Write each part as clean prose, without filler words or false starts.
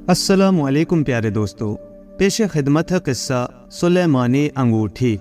अस्सलामु अलैकुम प्यारे दोस्तों, पेश खिदमत है किस्सा सुलेमानी अंगूठी।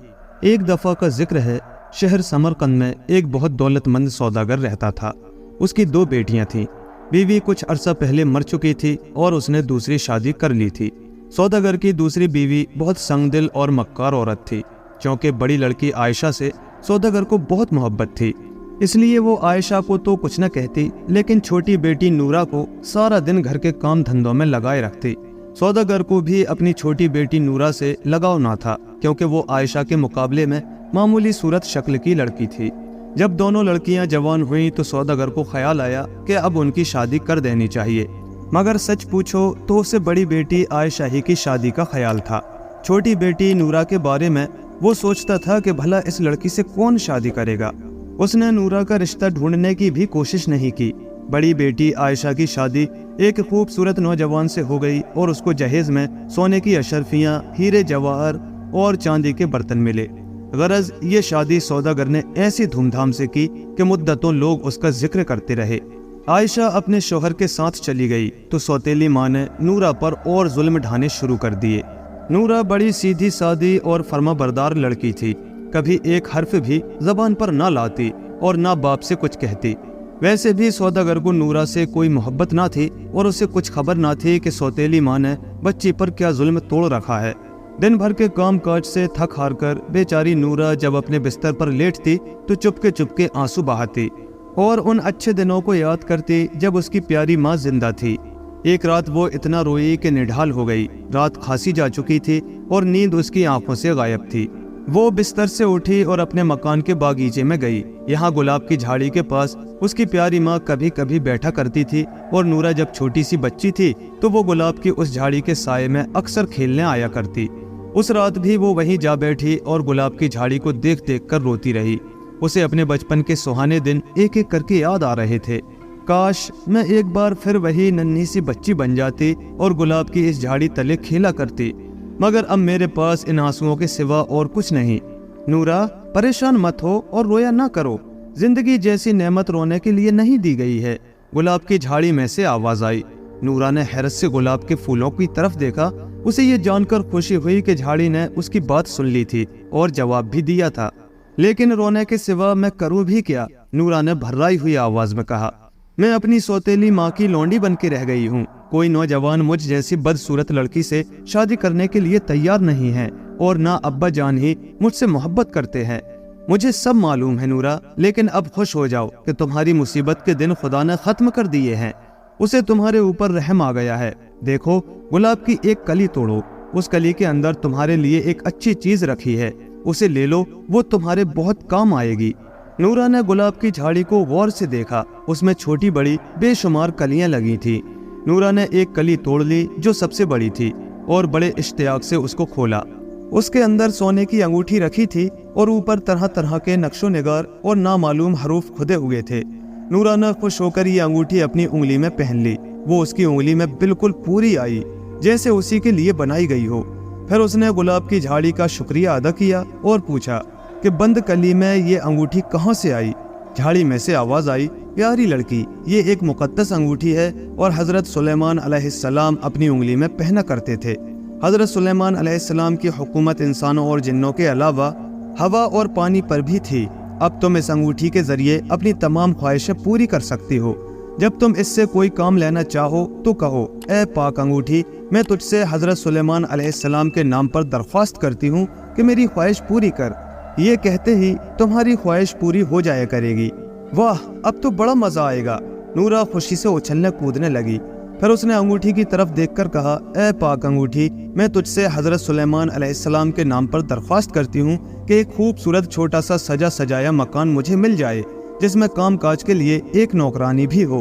एक दफ़ा का जिक्र है, शहर समरकंद में एक बहुत दौलतमंद सौदागर रहता था। उसकी 2 बेटियां थीं। बीवी कुछ अरसा पहले मर चुकी थी और उसने दूसरी शादी कर ली थी। सौदागर की दूसरी बीवी बहुत संगदिल और मक्कार औरत थी। क्योंकि बड़ी लड़की आयशा से सौदागर को बहुत मोहब्बत थी, इसलिए वो आयशा को तो कुछ न कहती, लेकिन छोटी बेटी नूरा को सारा दिन घर के काम धंधों में लगाए रखती। सौदागर को भी अपनी छोटी बेटी नूरा से लगाव ना था, क्योंकि वो आयशा के मुकाबले में मामूली सूरत शक्ल की लड़की थी। जब दोनों लड़कियां जवान हुईं तो सौदागर को ख्याल आया कि अब उनकी शादी कर देनी चाहिए। मगर सच पूछो तो उसे बड़ी बेटी आयशा ही की शादी का ख्याल था। छोटी बेटी नूरा के बारे में वो सोचता था कि भला इस लड़की से कौन शादी करेगा। उसने नूरा का रिश्ता ढूंढने की भी कोशिश नहीं की। बड़ी बेटी आयशा की शादी एक खूबसूरत नौजवान से हो गई और उसको जहेज में सोने की अशरफियाँ, हीरे जवाहर और चांदी के बर्तन मिले। गरज ये शादी सौदागर ने ऐसी धूमधाम से की कि मुद्दतों लोग उसका जिक्र करते रहे। आयशा अपने शोहर के साथ चली गई तो सौतेली माँ ने नूरा पर और जुल्म ढाने शुरू कर दिए। नूरा बड़ी सीधी सादी और फर्माबरदार लड़की थी। कभी एक हर्फ भी जबान पर ना लाती और ना बाप से कुछ कहती। वैसे भी सौदागर को नूरा से कोई मोहब्बत ना थी और उसे कुछ खबर ना थी कि सौतेली माँ ने बच्ची पर क्या जुल्म तोड़ रखा है। दिन भर के काम काज से थक हार कर बेचारी नूरा जब अपने बिस्तर पर लेटती तो चुपके आंसू बहाती और उन अच्छे दिनों को याद करती जब उसकी प्यारी माँ जिंदा थी। एक रात वो इतना रोई कि निढाल हो गई। रात खांसी जा चुकी थी और नींद उसकी आंखों से गायब थी। वो बिस्तर से उठी और अपने मकान के बागीचे में गई। यहाँ गुलाब की झाड़ी के पास उसकी प्यारी माँ कभी कभी बैठा करती थी और नूरा जब छोटी सी बच्ची थी तो वो गुलाब की उस झाड़ी के साये में अक्सर खेलने आया करती। उस रात भी वो वहीं जा बैठी और गुलाब की झाड़ी को देख देख कर रोती रही। उसे अपने बचपन के सुहाने दिन एक एक करके याद आ रहे थे। काश मैं एक बार फिर वही नन्ही सी बच्ची बन जाती और गुलाब की इस झाड़ी तले खेला करती, मगर अब मेरे पास इन आंसुओं के सिवा और कुछ नहीं। नूरा, परेशान मत हो और रोया ना करो। जिंदगी जैसी नेमत रोने के लिए नहीं दी गई है। गुलाब की झाड़ी में से आवाज आई। नूरा ने हैरत से गुलाब के फूलों की तरफ देखा। उसे ये जानकर खुशी हुई कि झाड़ी ने उसकी बात सुन ली थी और जवाब भी दिया था। लेकिन रोने के सिवा मैं करूँ भी क्या? नूरा ने भर्राई हुई आवाज में कहा। मैं अपनी सौतेली माँ की लौंडी बन के रह गई हूँ। कोई नौजवान मुझ जैसी बदसूरत लड़की से शादी करने के लिए तैयार नहीं है और ना अब्बा जान ही मुझसे मोहब्बत करते हैं। मुझे सब मालूम है नूरा, लेकिन अब खुश हो जाओ कि तुम्हारी मुसीबत के दिन खुदा ने खत्म कर दिए हैं। उसे तुम्हारे ऊपर रहम आ गया है। देखो, गुलाब की एक कली तोड़ो। उस कली के अंदर तुम्हारे लिए एक अच्छी चीज रखी है, उसे ले लो, वो तुम्हारे बहुत काम आएगी। नूरा ने गुलाब की झाड़ी को गौर से देखा। उसमें छोटी बड़ी बेशुमार कलियां लगी थी। नूरा ने एक कली तोड़ ली जो सबसे बड़ी थी और बड़े इश्तियाक से उसको खोला। उसके अंदर सोने की अंगूठी रखी थी और ऊपर तरह तरह के नक्शो निगार और नामालूम हरूफ खुदे हुए थे। नूरा ने खुश होकर ये अंगूठी अपनी उंगली में पहन ली। वो उसकी उंगली में बिल्कुल पूरी आई, जैसे उसी के लिए बनाई गई हो। फिर उसने गुलाब की झाड़ी का शुक्रिया अदा किया और पूछा कि बंद कली में ये अंगूठी कहाँ से आई? झाड़ी में से आवाज आई, प्यारी लड़की, ये एक मुकद्दस अंगूठी है और हजरत सुलेमान अलैहिस्सलाम अपनी उंगली में पहना करते थे। हजरत सुलेमान अलैहिस्सलाम की हुकूमत इंसानों और जिन्नों के अलावा हवा और पानी पर भी थी। अब तुम इस अंगूठी के जरिए अपनी तमाम ख्वाहिशें पूरी कर सकती हो। जब तुम इससे कोई काम लेना चाहो तो कहो, ए पाक अंगूठी, मैं तुझसे हजरत सुलेमान अलैहिस्सलाम के नाम पर दरख्वास्त करती हूँ कि मेरी ख्वाहिश पूरी कर। ये कहते ही तुम्हारी ख्वाहिश पूरी हो जाया करेगी। वाह, अब तो बड़ा मजा आएगा। नूरा खुशी से उछलने कूदने लगी। फिर उसने अंगूठी की तरफ देखकर कहा, ए पाक अंगूठी, मैं तुझसे हजरत सुलेमान अलैहिस्सलाम के नाम पर दरख्वास्त करती हूँ कि एक खूबसूरत छोटा सा सजा सजाया मकान मुझे मिल जाए, जिसमें काम काज के लिए एक नौकरानी भी हो।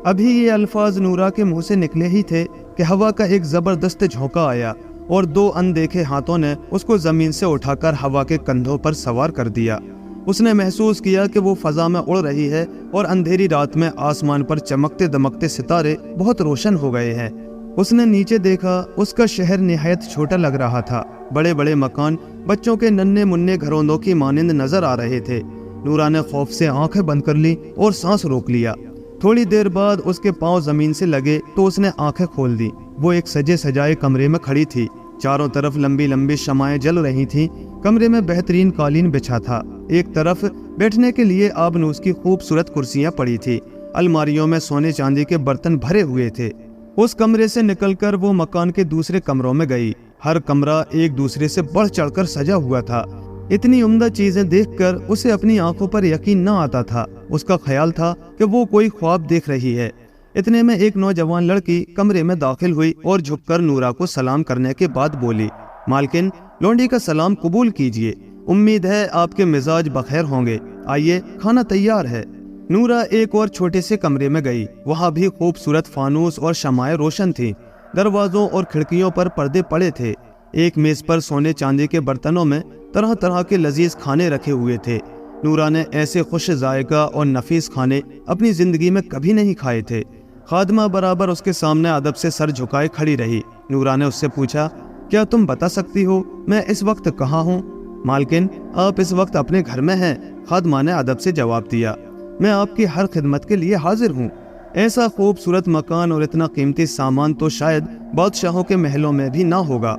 अभी ये अल्फाज नूरा के मुंह से निकले ही थे कि हवा का एक जबरदस्त झोंका आया और 2 अनदेखे हाथों ने उसको जमीन से उठाकर हवा के कंधों पर सवार कर दिया। उसने महसूस किया कि वो फजा में उड़ रही है और अंधेरी रात में आसमान पर चमकते दमकते सितारे बहुत रोशन हो गए हैं। उसने नीचे देखा। उसका शहर निहायत छोटा लग रहा था। बड़े बड़े मकान बच्चों के नन्हे मुन्ने घरौंदों की मानिंद नजर आ रहे थे। नूरा ने खौफ से आंखें बंद कर ली और सांस रोक लिया। थोड़ी देर बाद उसके पांव जमीन से लगे तो उसने आंखें खोल दी। वो एक सजे सजाए कमरे में खड़ी थी। चारों तरफ लंबी लंबी शमाएं जल रही थीं। कमरे में बेहतरीन कालीन बिछा था। एक तरफ बैठने के लिए आबनूस की खूबसूरत कुर्सियां पड़ी थी। अलमारियों में सोने चांदी के बर्तन भरे हुए थे। उस कमरे से निकलकर वो मकान के दूसरे कमरों में गई। हर कमरा एक दूसरे से बढ़ चढ़कर सजा हुआ था। इतनी उम्दा चीजें देखकर उसे अपनी आंखों पर यकीन न आता था। उसका ख्याल था कि वो कोई ख्वाब देख रही है। इतने में एक नौजवान लड़की कमरे में दाखिल हुई और झुककर नूरा को सलाम करने के बाद बोली, मालकिन, लौंडी का सलाम कबूल कीजिए। उम्मीद है आपके मिजाज बखैर होंगे। आइए, खाना तैयार है। नूरा एक और छोटे से कमरे में गई। वहाँ भी खूबसूरत फानूस और शमाएं रोशन थी। दरवाजों और खिड़कियों पर पर्दे पड़े थे। एक मेज पर सोने चांदी के बर्तनों में तरह तरह के लजीज खाने रखे हुए थे। नूरा ने ऐसे खुश जायका और नफीस खाने अपनी जिंदगी में कभी नहीं खाए थे। खादमा बराबर उसके सामने अदब से सर झुकाए खड़ी रही। नूरा ने उससे पूछा, क्या तुम बता सकती हो मैं इस वक्त कहाँ हूँ? मालकिन, आप इस वक्त अपने घर में हैं। खादमा ने अदब से जवाब दिया, मैं आपकी हर खिदमत के लिए हाजिर हूँ। ऐसा खूबसूरत मकान और इतना कीमती सामान तो शायद बादशाहों के महलों में भी ना होगा।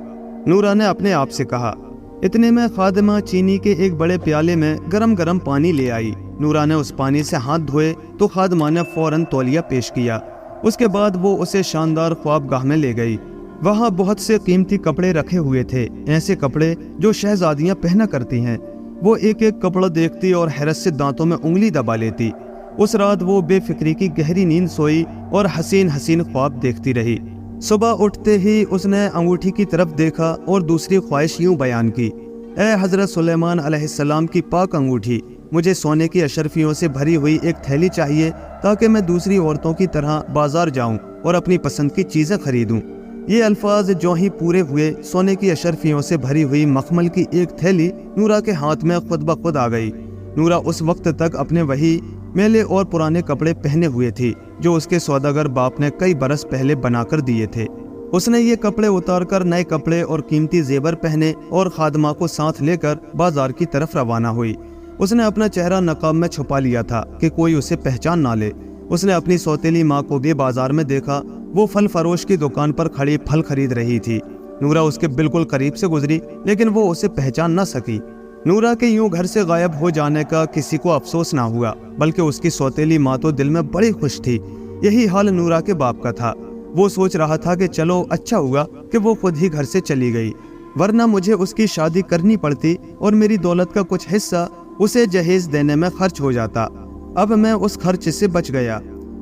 नूरा ने अपने आप से कहा। इतने में खादिमा चीनी के एक बड़े प्याले में गरम गरम पानी ले आई। नूरा ने उस पानी से हाथ धोए तो खादिमा ने फौरन तौलिया पेश किया। उसके बाद वो उसे शानदार ख्वाबगाह में ले गई। वहाँ बहुत से कीमती कपड़े रखे हुए थे, ऐसे कपड़े जो शहजादियाँ पहना करती हैं। वो एक एक कपड़ा देखती और हैरत से दांतों में उंगली दबा लेती। उस रात वो बेफिक्री की गहरी नींद सोई और हसीन हसीन ख्वाब देखती रही। सुबह उठते ही उसने अंगूठी की तरफ देखा और दूसरी ख्वाहिश यूं बयान की, ए हजरत सुलेमान अलैहिस्सलाम की पाक अंगूठी, मुझे सोने की अशरफियों से भरी हुई एक थैली चाहिए ताकि मैं दूसरी औरतों की तरह बाजार जाऊं और अपनी पसंद की चीज़ें खरीदूं। ये अल्फाज जो ही पूरे हुए, सोने की अशरफियों से भरी हुई मखमल की एक थैली नूरा के हाथ में खुद ब खुद आ गई। नूरा उस वक्त तक अपने वही मैले और पुराने कपड़े पहने हुए थी जो उसके सौदागर बाप ने कई बरस पहले बनाकर दिए थे। उसने ये कपड़े उतारकर नए कपड़े और कीमती जेवर पहने और खादमा को साथ लेकर बाजार की तरफ रवाना हुई। उसने अपना चेहरा नकाब में छुपा लिया था कि कोई उसे पहचान ना ले। उसने अपनी सौतेली माँ को भी बाजार में देखा। वो फल फरोश की दुकान पर खड़ी फल खरीद रही थी। नूरा उसके बिल्कुल करीब से गुजरी लेकिन वो उसे पहचान ना सकी। नूरा के यूं घर से गायब हो जाने का किसी को अफसोस ना हुआ, बल्कि उसकी सौतेली माँ तो दिल में बड़ी खुश थी। यही हाल नूरा के बाप का था। वो सोच रहा था कि चलो अच्छा हुआ कि वो खुद ही घर से चली गई, वरना मुझे उसकी शादी करनी पड़ती और मेरी दौलत का कुछ हिस्सा उसे जहेज देने में खर्च हो जाता। अब मैं उस खर्च से बच गया।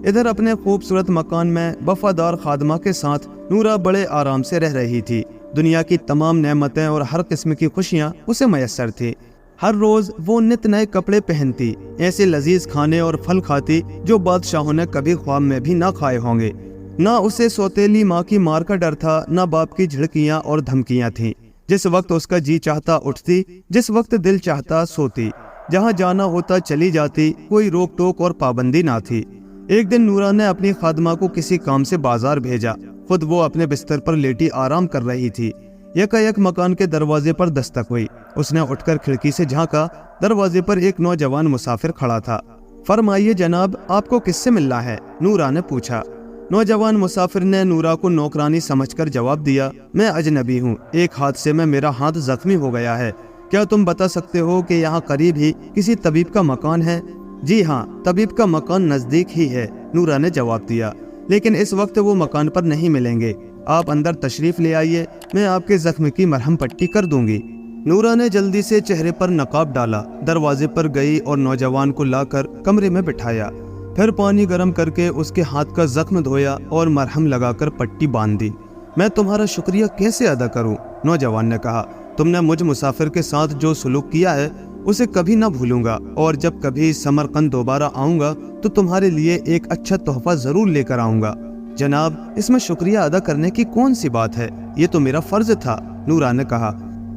इधर अपने खूबसूरत मकान में वफादार खादमा के साथ नूरा बड़े आराम से रह रही थी। दुनिया की तमाम नेमतें और हर किस्म की खुशियाँ उसे मैसर थी। हर रोज वो नित नए कपड़े पहनती, ऐसे लजीज खाने और फल खाती जो बादशाहों ने कभी ख्वाब में भी ना खाए होंगे। ना उसे सौतेली माँ की मार का डर था, ना बाप की झिड़कियाँ और धमकियाँ थीं। जिस वक्त उसका जी चाहता उठती, जिस वक्त दिल चाहता सोती, जहाँ जाना होता चली जाती, कोई रोक टोक और पाबंदी ना थी। एक दिन नूरा ने अपनी खादमा को किसी काम से बाजार भेजा। खुद वो अपने बिस्तर पर लेटी आराम कर रही थी। यकायक मकान के दरवाजे पर दस्तक हुई। उसने उठकर खिड़की से झांका। दरवाजे पर एक नौजवान मुसाफिर खड़ा था। फरमाइए जनाब, आपको किससे मिलना है? नूरा ने पूछा। नौजवान मुसाफिर ने नूरा को नौकरानी समझकर जवाब दिया, मैं अजनबी हूँ। एक हादसे में मेरा हाथ जख्मी हो गया है। क्या तुम बता सकते हो कि यहाँ करीब ही किसी तबीब का मकान है? जी हाँ, तबीब का मकान नजदीक ही है, नूरा ने जवाब दिया, लेकिन इस वक्त वो मकान पर नहीं मिलेंगे। आप अंदर तशरीफ ले आइए, मैं आपके जख्म की मरहम पट्टी कर दूंगी। नूरा ने जल्दी से चेहरे पर नकाब डाला, दरवाजे पर गई और नौजवान को लाकर कमरे में बिठाया। फिर पानी गर्म करके उसके हाथ का जख्म धोया और मरहम लगाकर पट्टी बांध दी। मैं तुम्हारा शुक्रिया कैसे अदा करूं? नौजवान ने कहा, तुमने मुझ मुसाफिर के साथ जो सलूक किया है उसे कभी ना भूलूंगा, और जब कभी समरकंद दोबारा आऊंगा तो तुम्हारे लिए एक अच्छा तोहफा जरूर लेकर आऊंगा। जनाब, इसमें शुक्रिया अदा करने की कौन सी बात है? ये तो मेरा फर्ज था, नूरा ने कहा।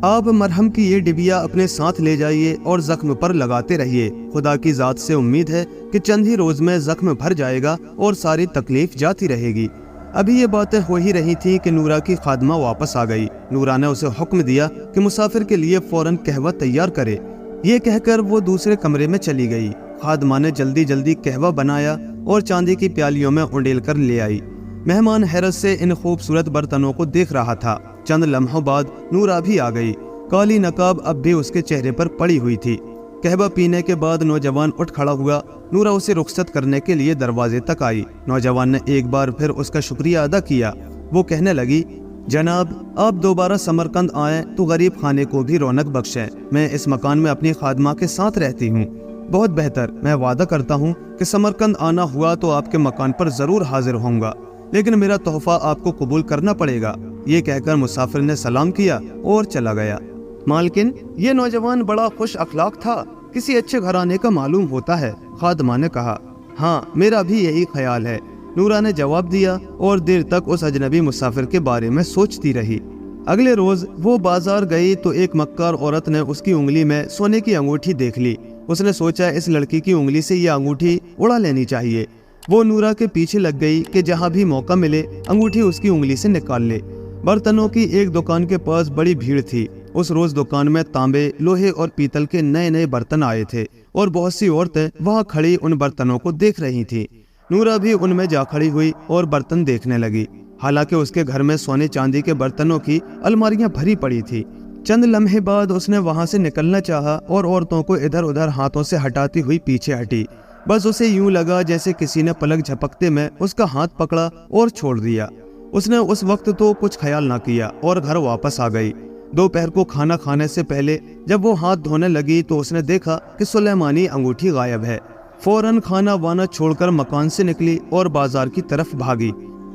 आप मरहम की ये डिबिया अपने साथ ले जाइए और जख्म पर लगाते रहिए। खुदा की जात से उम्मीद है कि चंद ही रोज में जख्म भर जाएगा और सारी तकलीफ जाती रहेगी। अभी ये बातें हो ही रही थी कि नूरा की खादमा वापस आ गई। नूरा ने उसे हुक्म दिया कि मुसाफिर के लिए फौरन कहवा तैयार करे। ये कहकर वो दूसरे कमरे में चली गई। खादमा ने जल्दी जल्दी कहवा बनाया और चांदी की प्यालियों में उंडेल कर ले आई। मेहमान हैरत से इन खूबसूरत बर्तनों को देख रहा था। चंद लम्हों बाद नूरा भी आ गई। काली नकाब अब भी उसके चेहरे पर पड़ी हुई थी। कहवा पीने के बाद नौजवान उठ खड़ा हुआ। नूरा उसे रुखसत करने के लिए दरवाजे तक आई। नौजवान ने एक बार फिर उसका शुक्रिया अदा किया। वो कहने लगी, जनाब आप दोबारा समरकंद आए तो गरीब खाने को भी रौनक बख्शें। मैं इस मकान में अपनी खादमा के साथ रहती हूँ। बहुत बेहतर। मैं वादा करता हूँ कि समरकंद आना हुआ तो आपके मकान पर जरूर हाजिर होऊंगा, लेकिन मेरा तोहफा आपको कबूल करना पड़ेगा। ये कहकर मुसाफिर ने सलाम किया और चला गया। मालकिन, ये नौजवान बड़ा खुश अखलाक था, किसी अच्छे घराने का मालूम होता है, खादमा ने कहा। हाँ, मेरा भी यही ख्याल है, नूरा ने जवाब दिया और देर तक उस अजनबी मुसाफिर के बारे में सोचती रही। अगले रोज वो बाजार गई तो एक मक्कार औरत ने उसकी उंगली में सोने की अंगूठी देख ली। उसने सोचा इस लड़की की उंगली से ये अंगूठी उड़ा लेनी चाहिए। वो नूरा के पीछे लग गई कि जहाँ भी मौका मिले अंगूठी उसकी उंगली से निकाल ले। बर्तनों की एक दुकान के पास बड़ी भीड़ थी। उस रोज दुकान में तांबे, लोहे और पीतल के नए नए बर्तन आए थे और बहुत सी औरतें वहाँ खड़ी उन बर्तनों को देख रही थी। नूरा भी उनमें जा खड़ी हुई और बर्तन देखने लगी। हालांकि उसके घर में सोने चांदी के बर्तनों की अलमारियां भरी पड़ी थी। चंद लम्हे बाद उसने वहां से निकलना चाहा और औरतों को इधर उधर हाथों से हटाती हुई पीछे हटी। बस उसे यूं लगा जैसे किसी ने पलक झपकते में उसका हाथ पकड़ा और छोड़ दिया। उसने उस वक्त तो कुछ ख्याल ना किया और घर वापस आ गई। दोपहर को खाना खाने से पहले जब वो हाथ धोने लगी तो उसने देखा कि सुलेमानी अंगूठी गायब है। फौरन खाना वाना छोड़कर मकान से निकली और बाजार की तरफ भागी।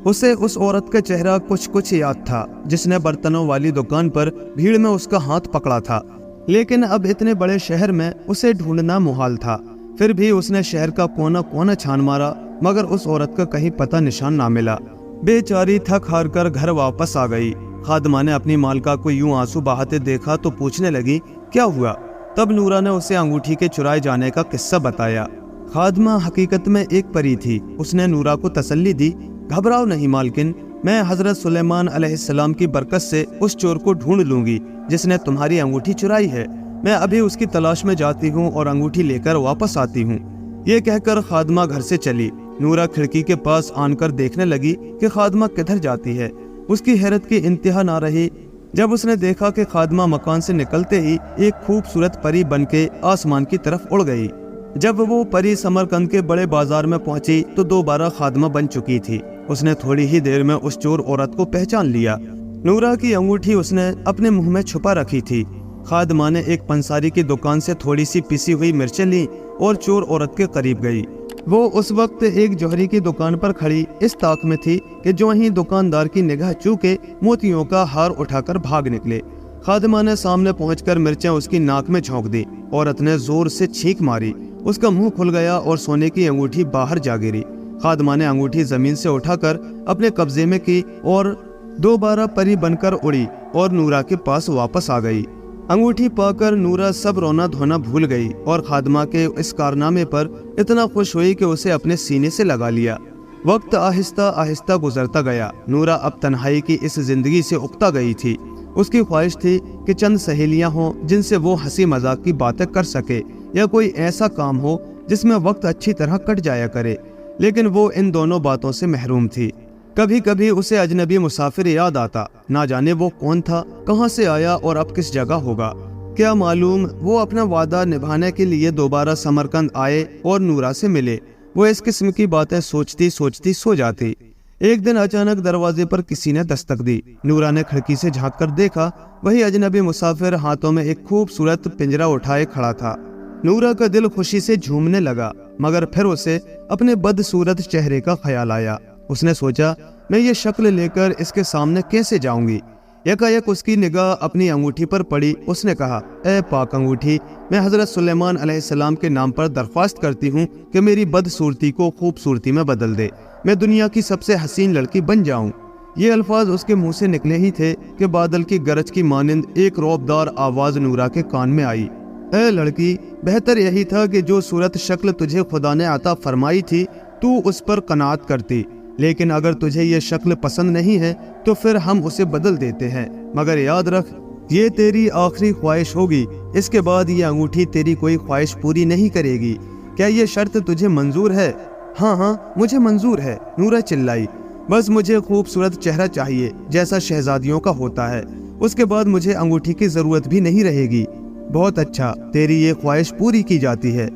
उसे उस औरत का चेहरा कुछ याद था जिसने बर्तनों वाली दुकान पर भीड़ में उसका हाथ पकड़ा था, लेकिन अब इतने बड़े शहर में उसे ढूंढना मुहाल था। फिर भी उसने शहर का कोना कोना छान मारा, मगर उस औरत का कहीं पता निशान ना मिला। बेचारी थक हार कर घर वापस आ गई। खादमा ने अपनी मालका को यूं आंसू बहाते देखा तो पूछने लगी, क्या हुआ? तब नूरा ने उसे अंगूठी के चुराए जाने का किस्सा बताया। खादमा हकीकत में एक परी थी। उसने नूरा को तसल्ली दी, घबराओ नहीं मालकिन, मैं हजरत सुलेमान अलैहिस्सलाम की बरकत से उस चोर को ढूंढ लूंगी जिसने तुम्हारी अंगूठी चुराई है। मैं अभी उसकी तलाश में जाती हूँ और अंगूठी लेकर वापस आती हूँ। ये कहकर खादमा घर से चली। नूरा खिड़की के पास आनकर देखने लगी कि खादमा किधर जाती है। उसकी हैरत की इंतहा ना रही जब उसने देखा कि खादमा मकान से निकलते ही एक खूबसूरत परी बनके आसमान की तरफ उड़ गई। जब वो परी समरकंद के बड़े बाजार में पहुंची तो दोबारा खादमा बन चुकी थी। उसने थोड़ी ही देर में उस चोर औरत को पहचान लिया। नूरा की अंगूठी उसने अपने मुंह में छुपा रखी थी। खादमा ने एक पंसारी की दुकान से थोड़ी सी पिसी हुई मिर्चें ली और चोर औरत के करीब गई। वो उस वक्त एक जौहरी की दुकान पर खड़ी इस ताक में थी कि जो ही दुकानदार की निगाह चूके मोतियों का हार उठाकर भाग निकले। खादमा ने सामने पहुंचकर मिर्चें उसकी नाक में झोंक दी। औरत ने जोर से छींक मारी। उसका मुंह खुल गया और सोने की अंगूठी बाहर जा गिरी। खादमा ने अंगूठी जमीन से उठाकर अपने कब्जे में की और दोबारा परी बनकर उड़ी और नूरा के पास वापस आ गई। अंगूठी पाकर नूरा सब रोना धोना भूल गई और खादमा के इस कारनामे पर इतना खुश हुई कि उसे अपने सीने से लगा लिया। वक्त आहिस्ता आहिस्ता गुजरता गया। नूरा अब तन्हाई की इस जिंदगी से उकता गई थी। उसकी ख्वाहिश थी कि चंद सहेलियां हों जिनसे वो हंसी मजाक की बातें कर सके या कोई ऐसा काम हो जिसमें वक्त अच्छी तरह कट जाया करे, लेकिन वो इन दोनों बातों से महरूम थी। कभी कभी उसे अजनबी मुसाफिर याद आता, ना जाने वो कौन था, कहाँ से आया और अब किस जगह होगा। क्या मालूम वो अपना वादा निभाने के लिए दोबारा समरकंद आए और नूरा से मिले। वो इस किस्म की बातें सोचती सोचती सो जाती। एक दिन अचानक दरवाजे पर किसी ने दस्तक दी। नूरा ने खिड़की से झांक कर देखा, वही अजनबी मुसाफिर हाथों में एक खूबसूरत पिंजरा उठाए खड़ा था। नूरा का दिल खुशी से झूमने लगा, मगर फिर उसे अपने बदसूरत चेहरे का ख्याल आया। उसने सोचा, मैं ये शक्ल लेकर इसके सामने कैसे जाऊंगी। यकायक उसकी निगाह अपनी अंगूठी पर पड़ी। उसने कहा, ए पाक अंगूठी, मैं हजरत सुलेमान अलैहिस्सलाम के नाम पर दरख्वास्त करती हूँ कि मेरी बदसूरती को खूबसूरती में बदल दे, मैं दुनिया की सबसे हसीन लड़की बन जाऊं। ये अल्फाज उसके मुंह से निकले ही थे कि बादल की गरज की मानिंद एक रौबदार आवाज नूरा के कान में आई। ए लड़की, बेहतर यही था कि जो सूरत शक्ल तुझे खुदा ने अता फरमाई थी तू उस पर कनात करती, लेकिन अगर तुझे ये शक्ल पसंद नहीं है तो फिर हम उसे बदल देते हैं। मगर याद रख, ये तेरी आखिरी ख्वाहिश होगी। इसके बाद ये अंगूठी तेरी कोई ख्वाहिश पूरी नहीं करेगी। क्या ये शर्त तुझे मंजूर है? हाँ हाँ, मुझे मंजूर है, नूरा चिल्लाई। बस मुझे खूबसूरत चेहरा चाहिए जैसा शहजादियों का होता है, उसके बाद मुझे अंगूठी की जरूरत भी नहीं रहेगी। बहुत अच्छा, तेरी ये ख्वाहिश पूरी की जाती है।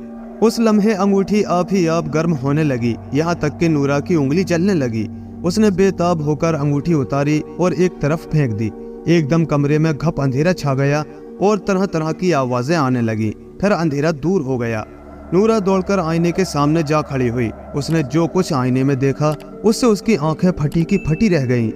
उस लम्हे अंगूठी आप ही आप गर्म होने लगी, यहाँ तक कि नूरा की उंगली जलने लगी। उसने बेताब होकर अंगूठी उतारी और एक तरफ फेंक दी। एकदम कमरे में घप अंधेरा छा गया और तरह तरह की आवाजें आने लगी। फिर अंधेरा दूर हो गया। नूरा दौड़कर आईने के सामने जा खड़ी हुई। उसने जो कुछ आईने में देखा उससे उसकी आंखें फटी की फटी रह गईं।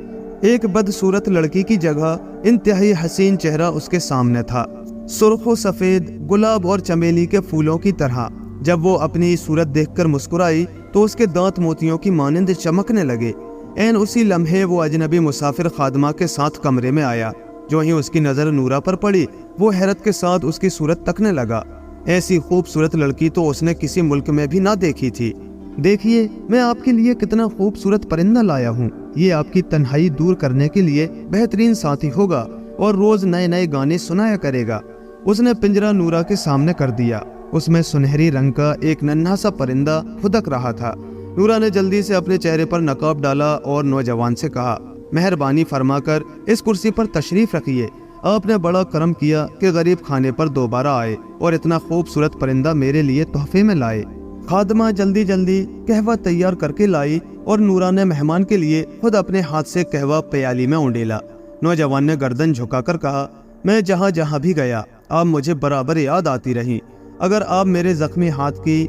एक बदसूरत लड़की की जगह इंतहाई हसीन चेहरा उसके सामने था, सुर्ख सफेद गुलाब और चमेली के फूलों की तरह। जब वो अपनी सूरत देखकर मुस्कुराई तो उसके दांत मोतियों की मानिंद चमकने लगे। ऐन उसी लम्हे वो अजनबी मुसाफिर खादमा के साथ कमरे में आया। जो ही उसकी नजर नूरा पर पड़ी, वो हैरत के साथ उसकी सूरत तकने लगा। ऐसी खूबसूरत लड़की तो उसने किसी मुल्क में भी ना देखी थी। देखिए, मैं आपके लिए कितना खूबसूरत परिंदा लाया हूँ। ये आपकी तन्हाई दूर करने के लिए बेहतरीन साथी होगा और रोज नए नए गाने सुनाया करेगा। उसने पिंजरा नूरा के सामने कर दिया। उसमें सुनहरी रंग का एक नन्हा सा परिंदा फुदक रहा था। नूरा ने जल्दी से अपने चेहरे पर नकाब डाला और नौजवान से कहा, मेहरबानी फरमाकर इस कुर्सी पर तशरीफ रखिए। आपने बड़ा करम किया कि गरीब खाने पर दोबारा आए और इतना खूबसूरत परिंदा मेरे लिए तोहफे में लाए। खादमा जल्दी जल्दी कहवा तैयार करके लाई और नूरा ने मेहमान के लिए खुद अपने हाथ से कहवा प्याली में उंडेला। नौजवान ने गर्दन झुकाकर कहा, मैं जहाँ जहाँ भी गया आप मुझे बराबर याद आती रही। अगर आप मेरे जख्मी हाथ की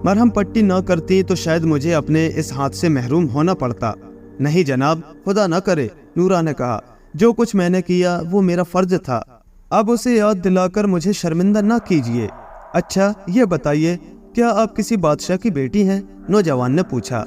मरहम पट्टी न करती तो शायद मुझे अपने इस हाथ से महरूम होना पड़ता। नहीं जनाब, खुदा न करे, नूरा ने कहा। जो कुछ मैंने किया वो मेरा फर्ज था। अब उसे याद दिलाकर मुझे शर्मिंदा न कीजिए। अच्छा, ये बताइए, क्या आप किसी बादशाह की बेटी हैं? नौजवान ने पूछा।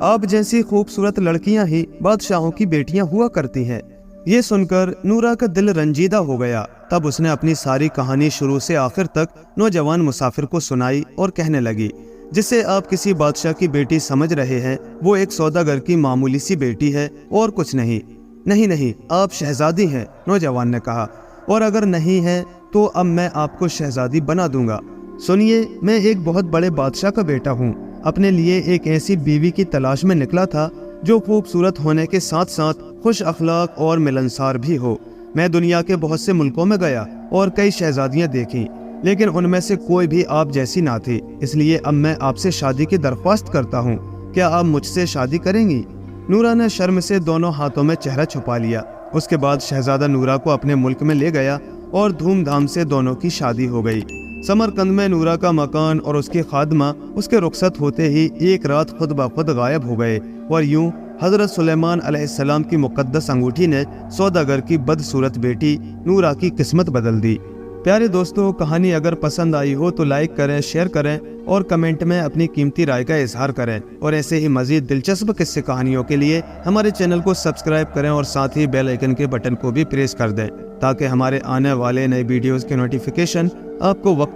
आप जैसी खूबसूरत लड़कियां ही बादशाहों की बेटियां हुआ करती हैं। ये सुनकर नूरा का दिल रंजीदा हो गया। तब उसने अपनी सारी कहानी शुरू से आखिर तक नौजवान मुसाफिर को सुनाई और कहने लगी, जिसे आप किसी बादशाह की बेटी समझ रहे हैं वो एक सौदागर की मामूली सी बेटी है और कुछ नहीं। नहीं नहीं, आप शहजादी हैं, नौजवान ने कहा, और अगर नहीं है तो अब मैं आपको शहजादी बना दूंगा। सुनिए, मैं एक बहुत बड़े बादशाह का बेटा हूँ। अपने लिए एक ऐसी बीवी की तलाश में निकला था जो खूबसूरत होने के साथ साथ खुश अखलाक और मिलनसार भी हो। मैं दुनिया के बहुत से मुल्कों में गया और कई शहजादियाँ देखी, लेकिन उनमें से कोई भी आप जैसी ना थी। इसलिए अब मैं आपसे शादी की दरख्वास्त करता हूँ। क्या आप मुझसे शादी करेंगी? नूरा ने शर्म से दोनों हाथों में चेहरा छुपा लिया। उसके बाद शहजादा नूरा को अपने मुल्क में ले गया और धूमधाम से दोनों की शादी हो गई। समरकंद में नूरा का मकान और उसकी खादमा उसके रुखसत होते ही एक रात खुद ब खुद गायब हो गए और यूं हजरत सुलेमान अलैहिस्सलाम की मुकद्दस अंगूठी ने सौदागर की बदसूरत बेटी नूरा की किस्मत बदल दी। प्यारे दोस्तों, कहानी अगर पसंद आई हो तो लाइक करें, शेयर करें और कमेंट में अपनी कीमती राय का इजहार करें। और ऐसे ही मजीद दिलचस्प किस्से कहानियों के लिए हमारे चैनल को सब्सक्राइब करें और साथ ही बेल आइकन के बटन को भी प्रेस कर दें ताकि हमारे आने वाले नए वीडियोस के नोटिफिकेशन आपको वक्त